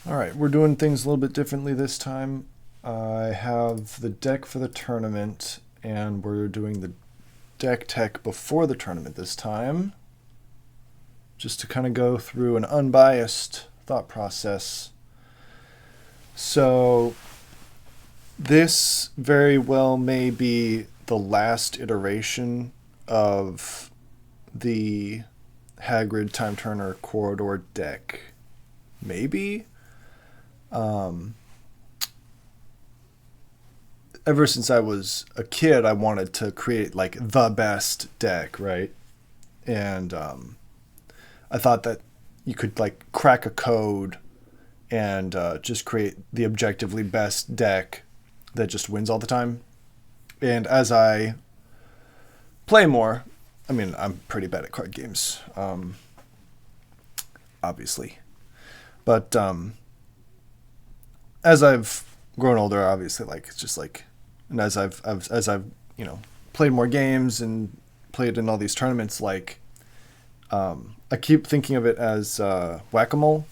All right, we're doing things a little bit differently this time. I have the deck for the tournament, and we're doing the deck tech before the tournament this time, just to kind of go through an unbiased thought process. So, this very well may be the last iteration of the Hagrid Time Turner Corridor deck. Maybe? Ever since I was a kid, I wanted to create like the best deck, right? And I thought that you could like crack a code and just create the objectively best deck that just wins all the time. And as I play more, I mean, I'm pretty bad at card games, obviously. But as I've grown older, obviously, like it's just like, and as I've played more games and played in all these tournaments, like I keep thinking of it as whack-a-mole.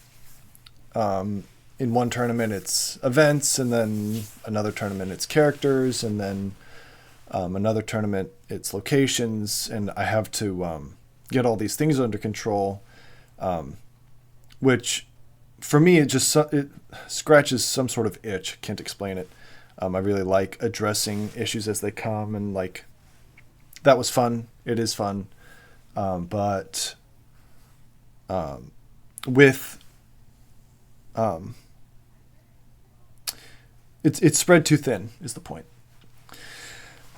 In one tournament, it's events, and then another tournament, it's characters, and then another tournament, it's locations, and I have to get all these things under control, which for me it scratches some sort of itch. Can't explain it. I really like addressing issues as they come, and like that was fun. It is fun, but with it's spread too thin is the point.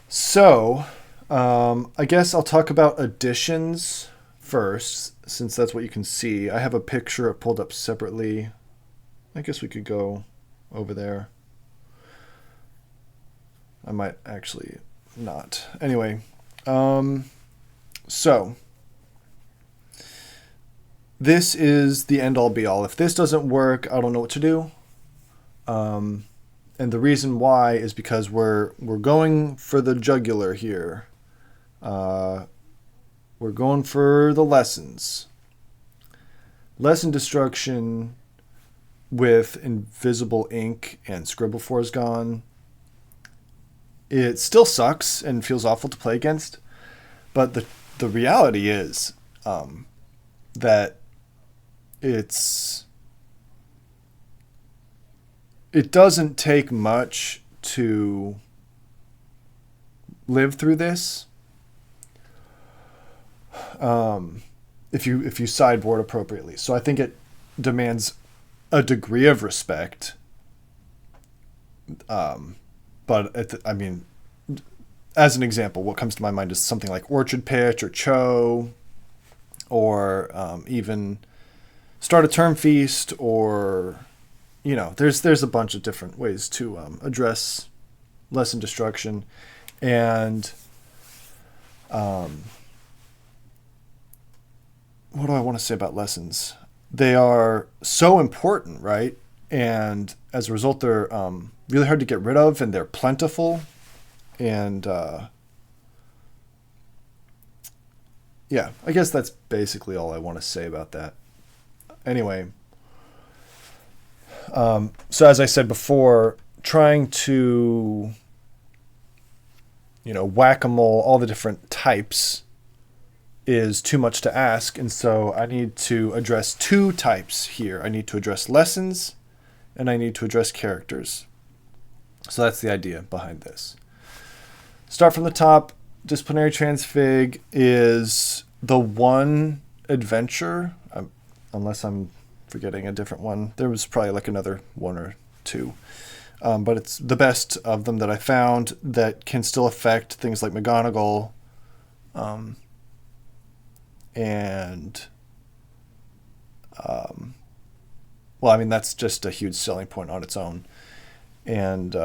So I guess I'll talk about additions first, since that's what you can see. I have a picture pulled up separately. I guess we could go over there. I might actually not. Anyway, so this is the end-all be-all. If this doesn't work, I don't know what to do. And the reason why is because we're going for the jugular here. We're going for the lessons. Lesson destruction with invisible ink and Scribble 4 is gone. It still sucks and feels awful to play against, but the reality is that it doesn't take much to live through this. If you sideboard appropriately. So I think it demands a degree of respect. But I mean, as an example, what comes to my mind is something like Orchard Pitch or Cho, or even Start a Term Feast, or there's a bunch of different ways to address lesson destruction. And what do I want to say about lessons? They are so important, right? And as a result, they're really hard to get rid of, and they're plentiful. And yeah, I guess that's basically all I want to say about that. Anyway, so as I said before, trying to whack-a-mole all the different types is too much to ask, and so I need to address two types here. I need to address lessons, and I need to address characters. So that's the idea behind this. Start from the top. Disciplinary Transfig is the one adventure, unless I'm forgetting a different one. There was probably like another one or two. But it's the best of them that I found that can still affect things like McGonagall. Well, I mean, that's just a huge selling point on its own. And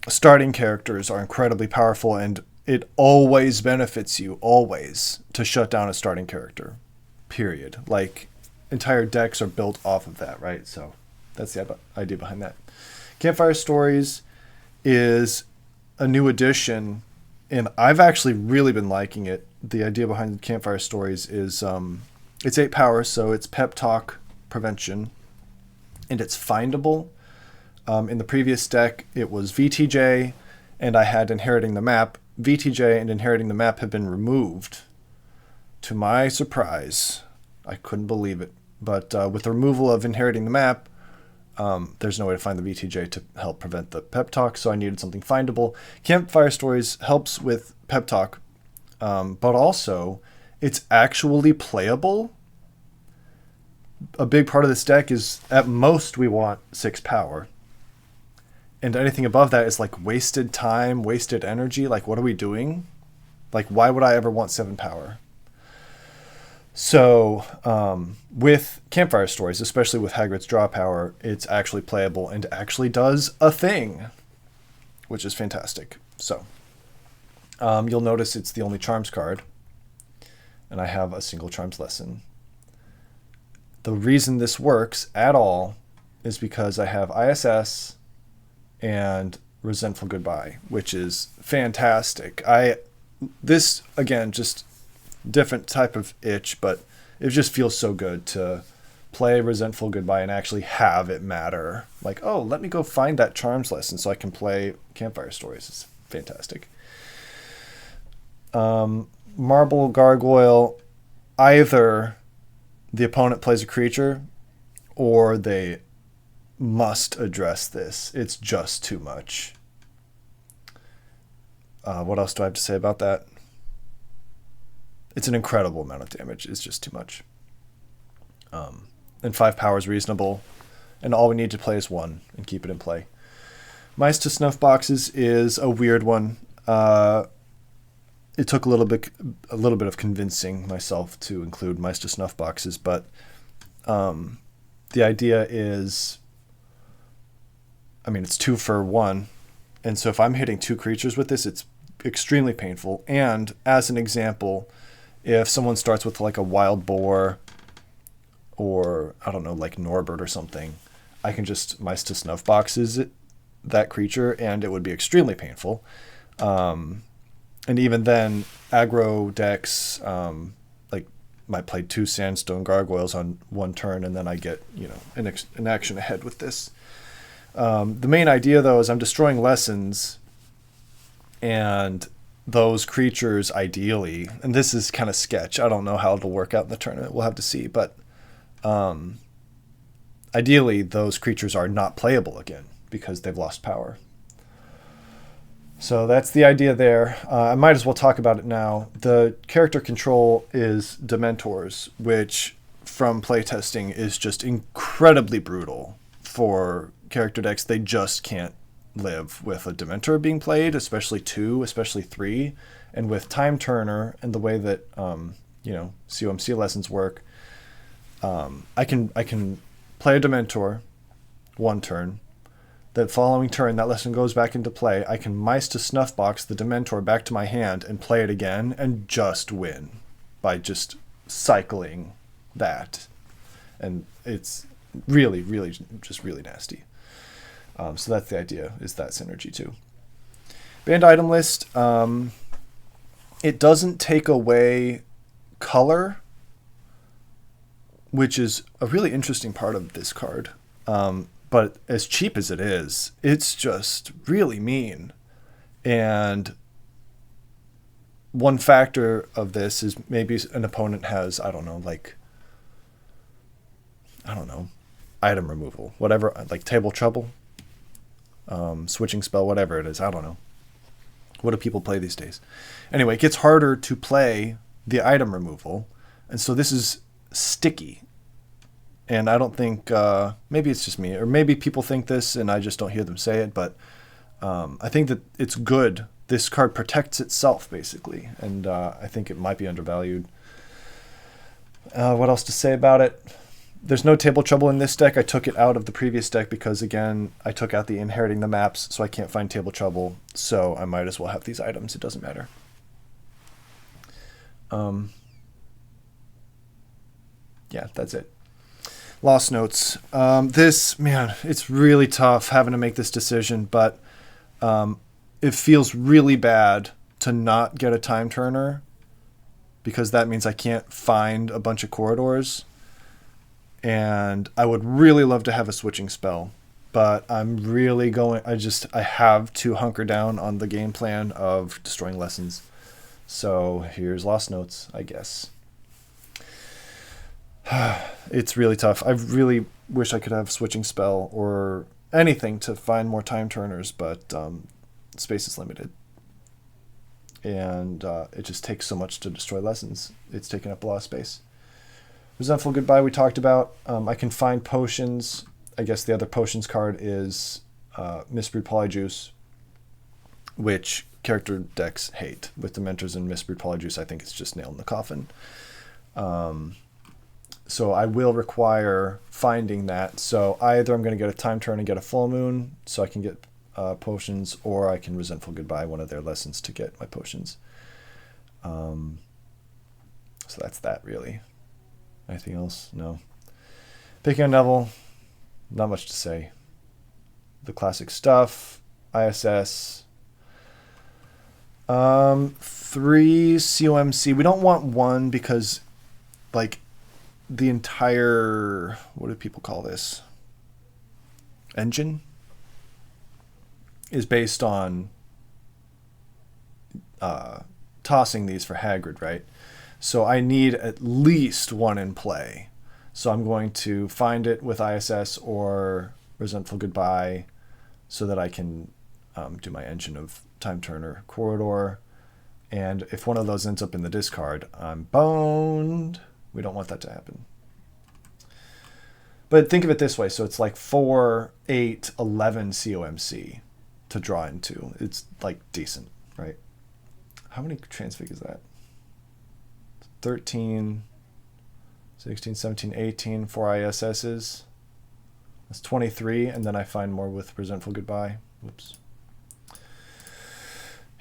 starting characters are incredibly powerful, and it always benefits you, always, to shut down a starting character. Period. Like, entire decks are built off of that, right? So that's the idea behind that. Campfire Stories is a new addition, and I've actually really been liking it. The idea behind Campfire Stories is it's 8 power, so it's pep talk prevention. and it's findable. In the previous deck, it was VTJ, and I had Inheriting the Map. VTJ and Inheriting the Map have been removed. To my surprise, I couldn't believe it. But with the removal of Inheriting the Map, there's no way to find the VTJ to help prevent the pep talk, so I needed something findable. Campfire Stories helps with pep talk, but also it's actually playable. A big part of this deck is, at most, we want 6 power. And anything above that is like wasted time, wasted energy. Like, what are we doing? Like, why would I ever want 7 power? So with Campfire Stories, especially with Hagrid's draw power, it's actually playable and actually does a thing, which is fantastic. So you'll notice it's the only Charms card, and I have a single Charms lesson. The reason this works at all is because I have ISS and Resentful Goodbye, which is fantastic. This, again, just different type of itch, but it just feels so good to play Resentful Goodbye and actually have it matter. Like, oh, let me go find that Charms lesson so I can play Campfire Stories. It's fantastic. Marble Gargoyle, either the opponent plays a creature or they must address this. It's just too much. What else do I have to say about that? It's an incredible amount of damage. It's just too much. And 5 power is reasonable. And all we need to play is 1 and keep it in play. Mice to Snuff Boxes is a weird one. It took a little bit of convincing myself to include Mice to Snuff Boxes, but the idea is, I mean, it's 2 for 1. And so if I'm hitting 2 creatures with this, it's extremely painful. And as an example, if someone starts with like a Wild Boar or, I don't know, like Norbert or something, I can just Mice to Snuff Boxes that creature, and it would be extremely painful. And even then, aggro decks like might play 2 Sandstone Gargoyles on 1 turn, and then I get, you know, an action ahead with this. The main idea, though, is I'm destroying lessons, and those creatures, ideally, and this is kind of sketch. I don't know how it'll work out in the tournament. We'll have to see. But ideally, those creatures are not playable again because they've lost power. So that's the idea there. I might as well talk about it now. The character control is Dementors, which from playtesting is just incredibly brutal for character decks. They just can't live with a Dementor being played, especially 2, especially 3. And with Time Turner and the way that COMC lessons work, I can play a Dementor 1 turn. The following turn, that lesson goes back into play. I can Mice to Snuff Box the Dementor back to my hand and play it again and just win by just cycling that. And it's really, really, just really nasty. So that's the idea, is that synergy too. Banned item list. It doesn't take away color, which is a really interesting part of this card. But as cheap as it is, it's just really mean. And one factor of this is maybe an opponent has, item removal, whatever, like Table Trouble, switching spell, whatever it is. I don't know. What do people play these days? Anyway, it gets harder to play the item removal. And so this is sticky. And I don't think, maybe it's just me, or maybe people think this and I just don't hear them say it, but I think that it's good. This card protects itself, basically, and I think it might be undervalued. What else to say about it? There's no Table Trouble in this deck. I took it out of the previous deck because, again, I took out the Inheriting the Maps, so I can't find Table Trouble, so I might as well have these items. It doesn't matter. Yeah, that's it. Lost Notes. This, man, it's really tough having to make this decision, but it feels really bad to not get a Time Turner because that means I can't find a bunch of corridors. And I would really love to have a switching spell, but I'm really going, I have to hunker down on the game plan of destroying lessons. So here's Lost Notes, I guess. It's really tough. I really wish I could have switching spell or anything to find more time turners, but space is limited. And it just takes so much to destroy lessons. It's taking up a lot of space. Resentful Goodbye we talked about. I can find potions. I guess the other potions card is Misbrewed Polyjuice, which character decks hate. With Dementors and Misbrewed Polyjuice, I think it's just nailed in the coffin. So I will require finding that. So either I'm going to get a time turn and get a full moon so I can get potions, or I can Resentful Goodbye one of their lessons to get my potions. So that's that, really. Anything else? No. Picking on Neville, not much to say. The classic stuff. ISS. 3 COMC. We don't want 1 because, like, the entire, what do people call this? Engine is based on tossing these for Hagrid, right? So I need at least 1 in play. So I'm going to find it with ISS or Resentful Goodbye so that I can do my engine of Time Turner Corridor. And if one of those ends up in the discard, I'm boned. We don't want that to happen. But think of it this way. So it's like 4, 8, 11 COMC to draw into. It's like decent, right? How many transfig is that? 13, 16, 17, 18, 4 ISSs. That's 23, and then I find more with Resentful Goodbye. Whoops.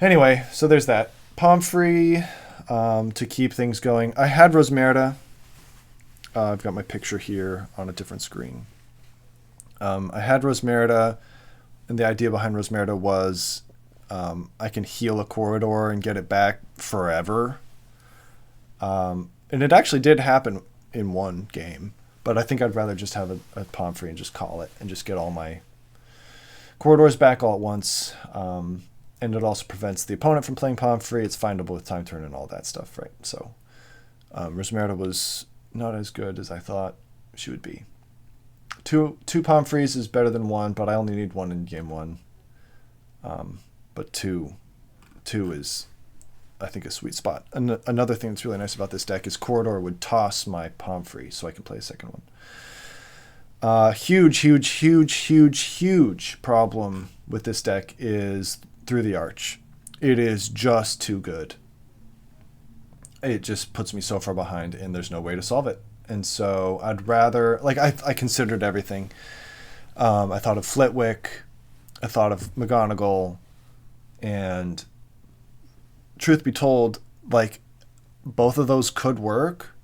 Anyway, so there's that. Pomfrey, to keep things going. I had Rosmerta. I've got my picture here on a different screen. I had Rosmerta, and the idea behind Rosmerta was I can heal a corridor and get it back forever. And it actually did happen in one game, but I think I'd rather just have a Pomfrey and just call it and just get all my corridors back all at once. And it also prevents the opponent from playing Pomfrey. It's findable with Time Turn and all that stuff, right? So Rosmerta was not as good as I thought she would be. Two Pomfreys is better than 1, but I only need 1 in game 1. But two is, I think, a sweet spot. And another thing that's really nice about this deck is Corridor would toss my Pomfrey so I can play a second one. Huge problem with this deck is Through the Arch. It is just too good. It just puts me so far behind, and there's no way to solve it. And so I'd rather, like, I considered everything. I thought of Flitwick. I thought of McGonagall. And truth be told, like, both of those could work.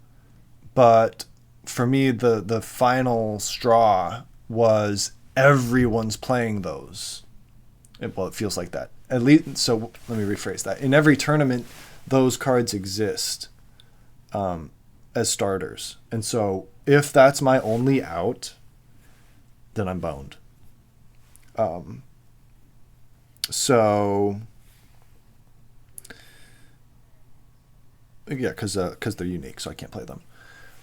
But for me, the final straw was everyone's playing those. It feels like that. At least, so let me rephrase that. In every tournament, those cards exist as starters. And so if that's my only out, then I'm boned. So yeah, because they're unique, so I can't play them.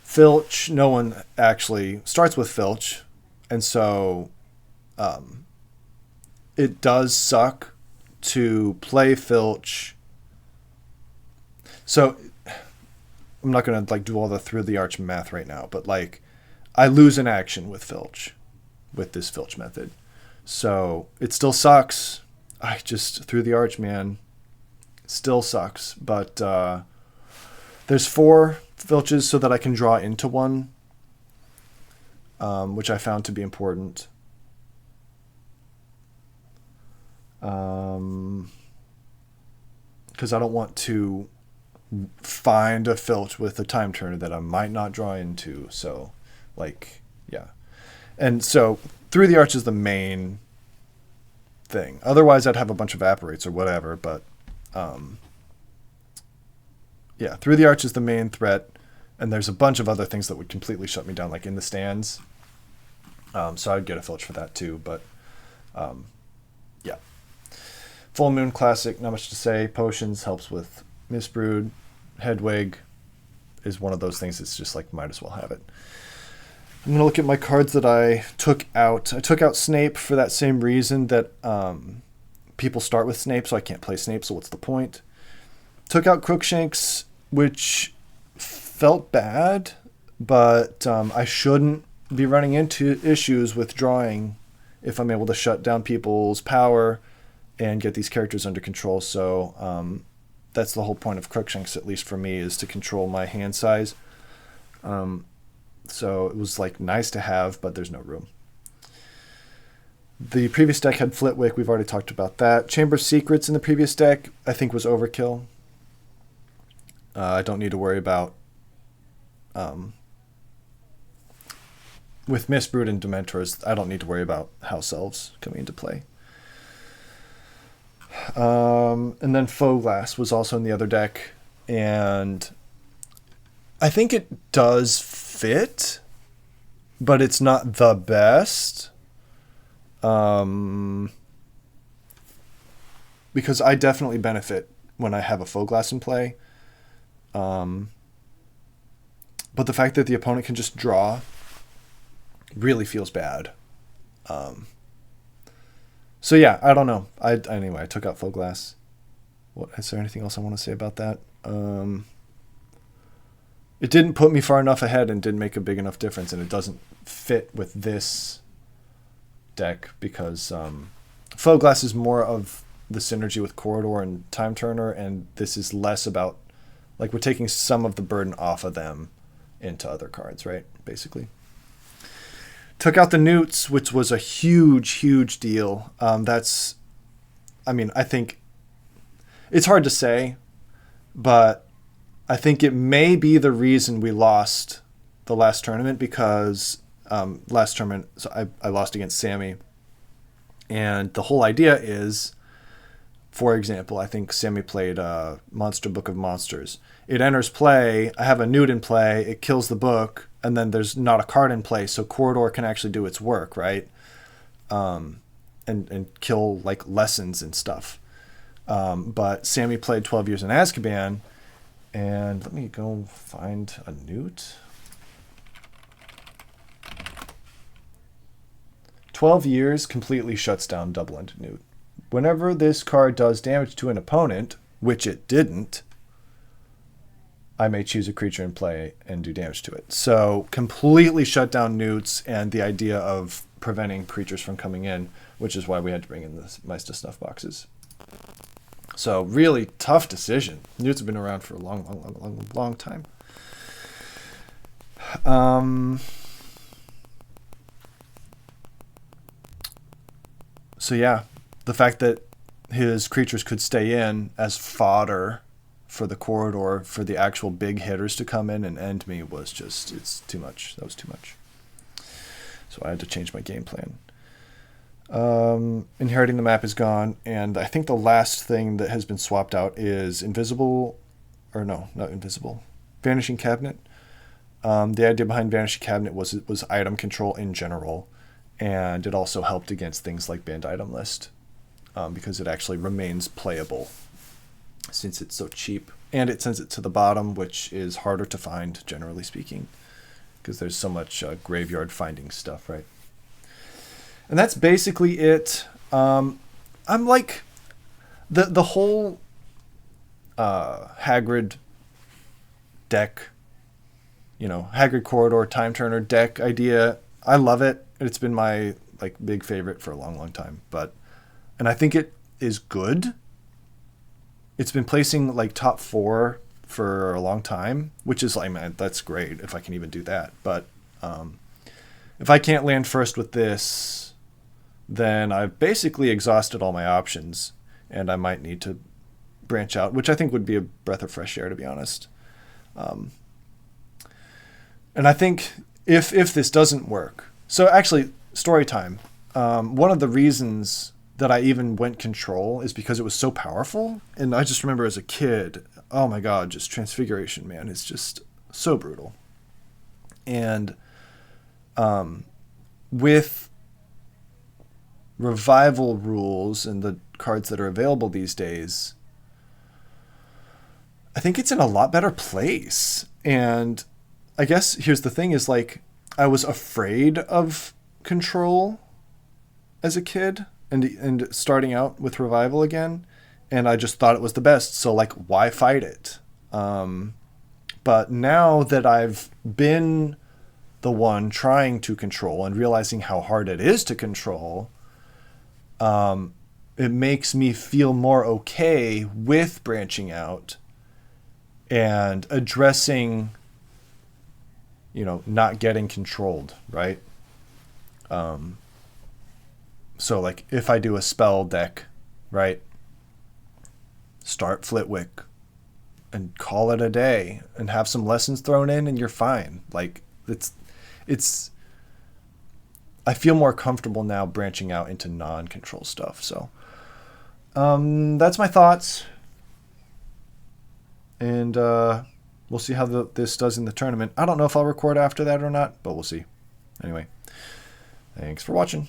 Filch, no one actually starts with Filch, and so it does suck to play Filch. So I'm not gonna like do all the Through the Arch math right now, but like I lose an action with Filch, with this Filch method. So it still sucks. I just Through the Arch, man, still sucks. But there's 4 Filches so that I can draw into one, which I found to be important. Because I don't want to find a Filch with a Time Turner that I might not draw into. So, like, yeah. And so Through the Arch is the main thing. Otherwise, I'd have a bunch of Apparates or whatever. But, yeah, Through the Arch is the main threat. And there's a bunch of other things that would completely shut me down, like in the stands. So I'd get a filch for that too. But yeah. Full Moon Classic, not much to say. Potions helps with Misbrood. Hedwig is one of those things that's just like, might as well have it. I'm going to look at my cards that I took out. I took out Snape for that same reason that people start with Snape, so I can't play Snape, so what's the point? Took out Crookshanks, which felt bad, but I shouldn't be running into issues with drawing if I'm able to shut down people's power and get these characters under control. So that's the whole point of Crookshanks, at least for me, is to control my hand size. So it was like nice to have, but there's no room. The previous deck had Flitwick. We've already talked about that. Chamber of Secrets in the previous deck, I think, was overkill. I don't need to worry about with Misbrood and Dementors. I don't need to worry about House Elves coming into play. And then Faux Glass was also in the other deck, and I think it does fit, but it's not the best. Because I definitely benefit when I have a Faux Glass in play. But the fact that the opponent can just draw really feels bad. So yeah, I don't know. Anyway, I took out Faux Glass. What is there anything else I want to say about that? It didn't put me far enough ahead and didn't make a big enough difference, and it doesn't fit with this deck because Faux Glass is more of the synergy with Corridor and Time Turner, and this is less about, like, we're taking some of the burden off of them into other cards, right? Basically. Took out the Newts, which was a huge deal. I think it's hard to say, but I think it may be the reason we lost the last tournament, because last tournament so I lost against Sammy. And the whole idea is, for example, I think Sammy played Monster Book of Monsters. It enters play, I have a Newt in play, it kills the book, and then there's not a card in play, so Corridor can actually do its work, right? And kill, like, lessons and stuff. But Sammy played 12 Years in Azkaban, and let me go find a Newt. 12 Years completely shuts down double-ended Newt. Whenever this card does damage to an opponent, which it didn't, I may choose a creature in play and do damage to it. So completely shut down Newts and the idea of preventing creatures from coming in, which is why we had to bring in the Mice to Snuff boxes. So really tough decision. Newts have been around for a long time. So yeah, the fact that his creatures could stay in as fodder for the Corridor, for the actual big hitters to come in and end me, was just, it's too much. That was too much. So I had to change my game plan. Inheriting the Map is gone, and I think the last thing that has been swapped out is Vanishing Cabinet. The idea behind Vanishing Cabinet was it was item control in general, and it also helped against things like Banned Item List, because it actually remains playable since it's so cheap, and it sends it to the bottom, which is harder to find, generally speaking, because there's so much graveyard finding stuff, right? And that's basically it. I'm like, the whole Hagrid deck, Hagrid Corridor, Time Turner deck idea, I love it. It's been my big favorite for a long time, and I think it is good. It's been placing top 4 for a long time, which is that's great if I can even do that. But if I can't land first with this, then I've basically exhausted all my options, and I might need to branch out, which I think would be a breath of fresh air, to be honest. And I think if this doesn't work, so actually, story time. One of the reasons that I even went control is because it was so powerful. And I just remember as a kid, oh my God, just Transfiguration, man. It's just So brutal. And with revival rules and the cards that are available these days, I think it's in a lot better place. And I guess here's the thing is like, I was afraid of control as a kid and starting out with revival again. And I just thought it was the best. So like, why fight it? But now that I've been the one trying to control and realizing how hard it is to control, it makes me feel more okay with branching out and addressing, not getting controlled, right? So like if I do a spell deck, right? Start Flitwick and call it a day and have some lessons thrown in and you're fine. Like it's I feel more comfortable now branching out into non-control stuff. So that's my thoughts. And we'll see how this does in the tournament. I don't know if I'll record after that or not, but we'll see. Anyway, thanks for watching.